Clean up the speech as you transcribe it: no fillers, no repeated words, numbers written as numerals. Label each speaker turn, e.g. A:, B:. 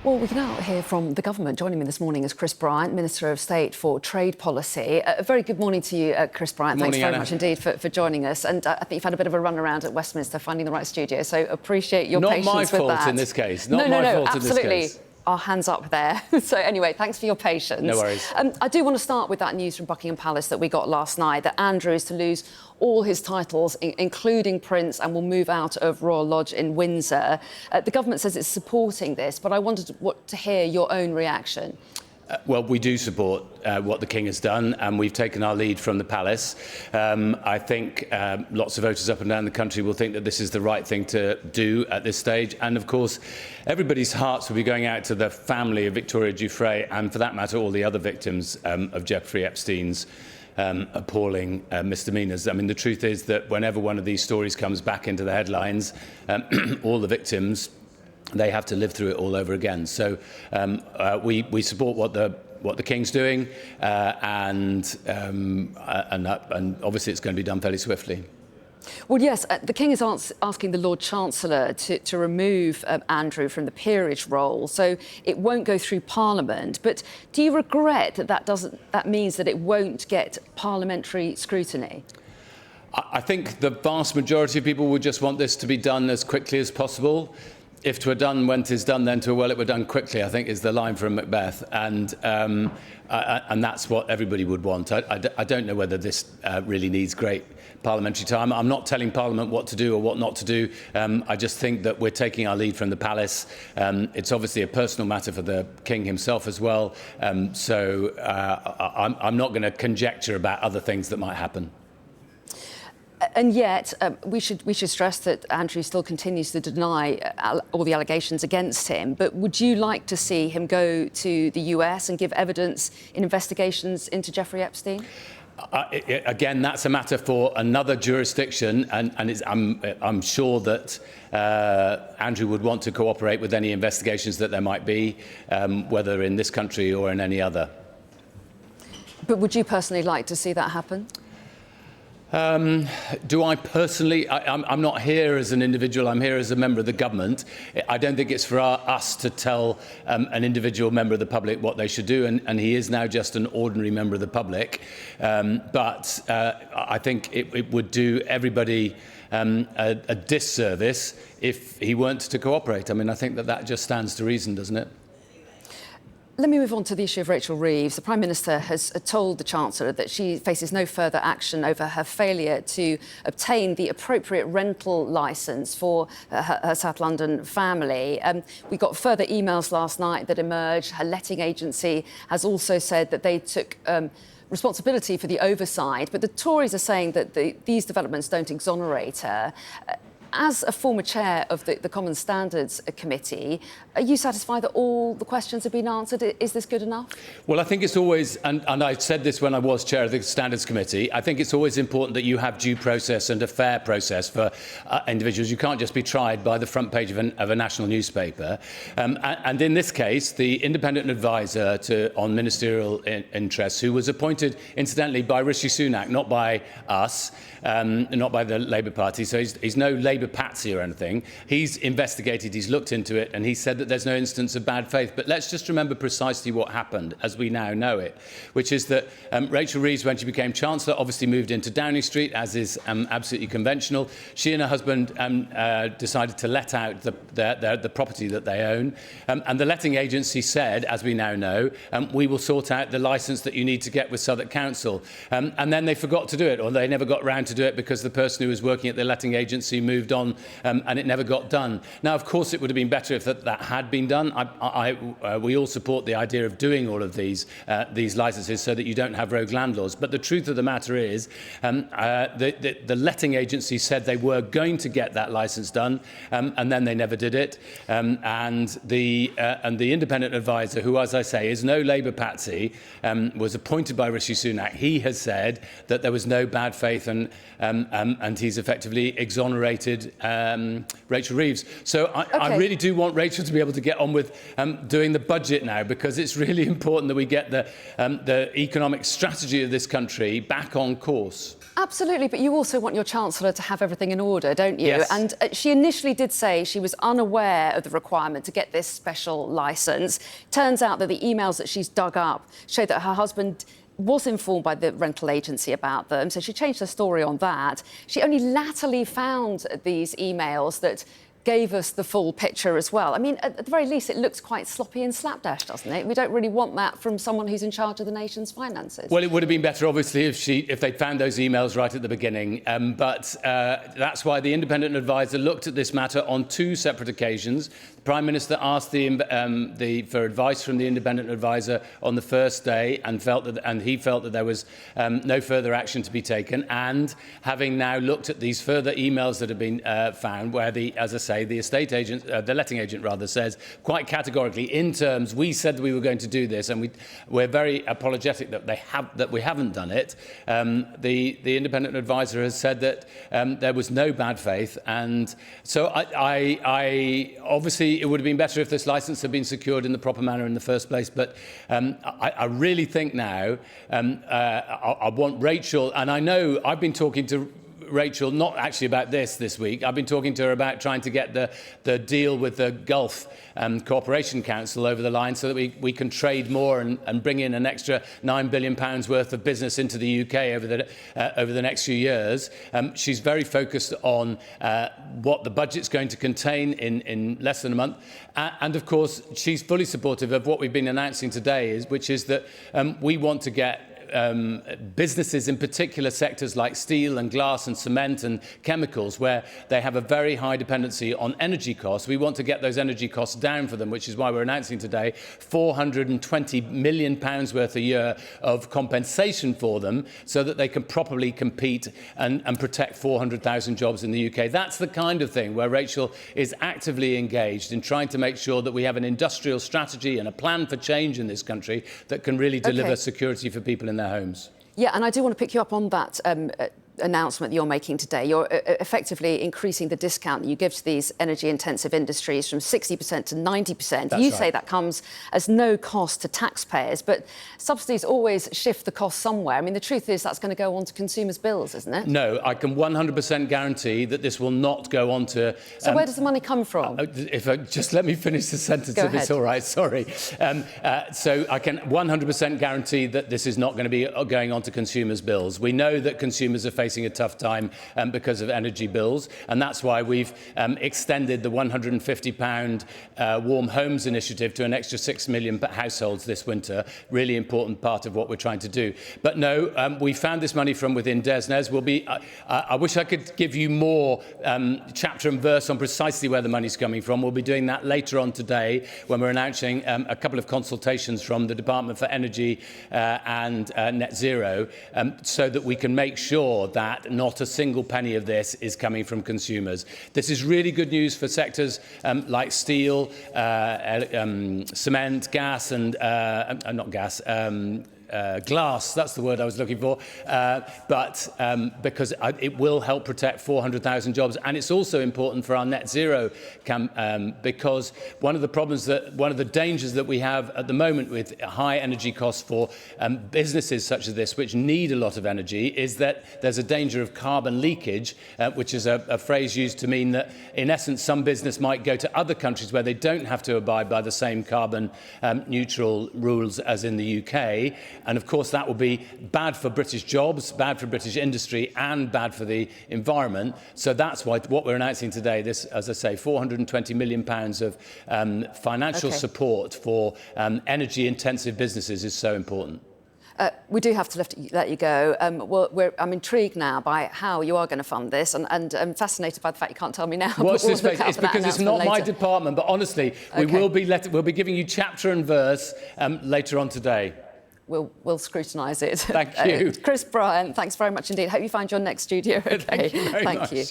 A: Well, we can now hear from the government. Joining me this morning is Chris Bryant, Minister of State for Trade Policy. A very good morning to you, Chris Bryant.
B: Good morning,
A: Thanks very
B: Anna.
A: much indeed for joining us. And I think you've had a bit of a run around at Westminster finding the right studio, so appreciate your patience with that.
B: Not my fault in this case.
A: No,
B: Absolutely.
A: in this case. Our hands up there. So anyway, thanks for your patience.
B: No worries.
A: I do want to start with that news from Buckingham Palace that we got last night, that Andrew is to lose all his titles, including Prince, and will move out of Royal Lodge in Windsor. The government says it's supporting this, but I wanted to hear your own reaction.
B: Well, we do support what the King has done, and we've taken our lead from the palace. I think lots of voters up and down the country will think that this is the right thing to do at this stage. And of course, everybody's hearts will be going out to the family of Victoria Giuffre and, for that matter, all the other victims of Jeffrey Epstein's appalling misdemeanours. I mean, the truth is that whenever one of these stories comes back into the headlines, all the victims, they have to live through it all over again. So we support what the King's doing, and obviously it's going to be done fairly swiftly.
A: Well, yes, the King is asking the Lord Chancellor to remove Andrew from the peerage role, so it won't go through Parliament. But do you regret that means that it won't get parliamentary scrutiny?
B: I think the vast majority of people would just want this to be done as quickly as possible. If 'twere done when 'tis done, then 'twere well it were done quickly, I think is the line from Macbeth. And that's what everybody would want. I don't know whether this really needs great parliamentary time. I'm not telling Parliament what to do or what not to do. I just think that we're taking our lead from the palace. It's obviously a personal matter for the King himself as well. So I'm not going to conjecture about other things that might happen.
A: And yet, we should stress that Andrew still continues to deny all the allegations against him. But would you like to see him go to the US and give evidence in investigations into Jeffrey Epstein?
B: Again, that's a matter for another jurisdiction, and I'm sure that Andrew would want to cooperate with any investigations that there might be, whether in this country or in any other.
A: But would you personally like to see that happen?
B: Do I personally? I'm not here as an individual, I'm here as a member of the government. I don't think it's for us to tell an individual member of the public what they should do, and he is now just an ordinary member of the public. But I think it would do everybody a disservice if he weren't to cooperate. I mean, I think that just stands to reason, doesn't it?
A: Let me move on to the issue of Rachel Reeves. The Prime Minister has told the Chancellor that she faces no further action over her failure to obtain the appropriate rental licence for her South London family. We got further emails last night that emerged. Her letting agency has also said that they took responsibility for the oversight, but the Tories are saying that these developments don't exonerate her. As a former chair of the Common Standards Committee, are you satisfied that all the questions have been answered? Is this good enough? Well,
B: I think it's always, and I said this when I was chair of the Standards Committee, I think it's always important that you have due process and a fair process for individuals. You can't just be tried by the front page of a national newspaper. And in this case, the independent advisor on ministerial interests, who was appointed, incidentally, by Rishi Sunak, not by us, not by the Labour Party, so he's no Labour patsy or anything. He's investigated, he's looked into it, and he said that there's no instance of bad faith. But let's just remember precisely what happened, as we now know it, which is that Rachel Reeves, when she became Chancellor, obviously moved into Downing Street, as is absolutely conventional. She and her husband decided to let out the property that they own. And the letting agency said, as we now know, we will sort out the licence that you need to get with Southwark Council. And then they forgot to do it, or they never got round to do it because the person who was working at the letting agency moved on, and it never got done. Now, of course, it would have been better if that had been done. We all support the idea of doing all of these licences so that you don't have rogue landlords. But the truth of the matter is, the letting agency said they were going to get that licence done, and then they never did it. And the independent advisor, who, as I say, is no Labour patsy, was appointed by Rishi Sunak. He has said that there was no bad faith, and he's effectively exonerated promoted Rachel Reeves. So I really do want Rachel to be able to get on with doing the budget now, because it's really important that we get the economic strategy of this country back on course.
A: Absolutely, but you also want your Chancellor to have everything in order, don't you?
B: Yes.
A: And she initially did say she was unaware of the requirement to get this special licence. Turns out that the emails that she's dug up show that her husband was informed by the rental agency about them, so she changed her story on that. She only latterly found these emails that gave us the full picture as well. I mean, at the very least, it looks quite sloppy and slapdash, doesn't it? We don't really want that from someone who's in charge of the nation's finances.
B: Well, it would have been better, obviously, if they'd found those emails right at the beginning. But that's why the independent advisor looked at this matter on 2 separate occasions. The Prime Minister asked for advice from the independent advisor on the first day, and he felt that there was no further action to be taken. And having now looked at these further emails that have been found, where as I say, the estate agent, the letting agent rather, says quite categorically, in terms, we said that we were going to do this, and we're very apologetic that we haven't done it. The independent advisor has said that there was no bad faith, and so I obviously it would have been better if this licence had been secured in the proper manner in the first place. But I really think now I want Rachel, and I know I've been talking to Rachel, not actually about this week. I've been talking to her about trying to get the deal with the Gulf Cooperation Council over the line, so that we can trade more and bring in an extra £9 billion worth of business into the UK over the next few years. She's very focused on what the budget's going to contain in less than a month. And of course, she's fully supportive of what we've been announcing today, which is that we want to get businesses in particular sectors like steel and glass and cement and chemicals, where they have a very high dependency on energy costs. We want to get those energy costs down for them, which is why we're announcing today £420 million worth a year of compensation for them, so that they can properly compete and protect 400,000 jobs in the UK. That's the kind of thing where Rachel is actively engaged in trying to make sure that we have an industrial strategy and a plan for change in this country that can really deliver security for people in their homes.
A: Yeah, and I do want to pick you up on that announcement that you're making today. You're effectively increasing the discount that you give to these energy-intensive industries from 60% to 90%.
B: That's
A: you
B: right.
A: say that comes as no cost to taxpayers, but subsidies always shift the cost somewhere. I mean, the truth is that's going to go on to consumers' bills, isn't it?
B: No, I can 100% guarantee that this will not go on to...
A: So where does the money come from?
B: Just let me finish the sentence, if it's all right, sorry. So I can 100% guarantee that this is not going to be going on to consumers' bills. We know that consumers are facing a tough time because of energy bills, and that's why we've extended the £150 Warm Homes initiative to an extra 6 million households this winter. Really important part of what we're trying to do. But no, we found this money from within DESNZ. I wish I could give you more chapter and verse on precisely where the money's coming from. We'll be doing that later on today, when we're announcing a couple of consultations from the Department for Energy and Net Zero, so that we can make sure that not a single penny of this is coming from consumers. This is really good news for sectors like steel, cement, gas and not gas, glass, that's the word I was looking for, because it will help protect 400,000 jobs. And it's also important for our net zero because one of the dangers that we have at the moment with high energy costs for businesses such as this, which need a lot of energy, is that there's a danger of carbon leakage, which is a phrase used to mean that, in essence, some business might go to other countries where they don't have to abide by the same carbon neutral rules as in the UK. And of course, that will be bad for British jobs, bad for British industry, and bad for the environment. So that's why what we're announcing today, this, as I say, £420 million of financial support for energy-intensive businesses is so important.
A: We do have to let you go. I'm intrigued now by how you are going to fund this, and I'm fascinated by the fact you can't tell me now.
B: Watch this space. It's because it's not my department, but honestly, we'll be giving you chapter and verse later on today.
A: We'll scrutinise it.
B: Thank you.
A: Chris Bryant, thanks very much indeed. Hope you find your next studio okay.
B: Thank you very much.
A: Thank you.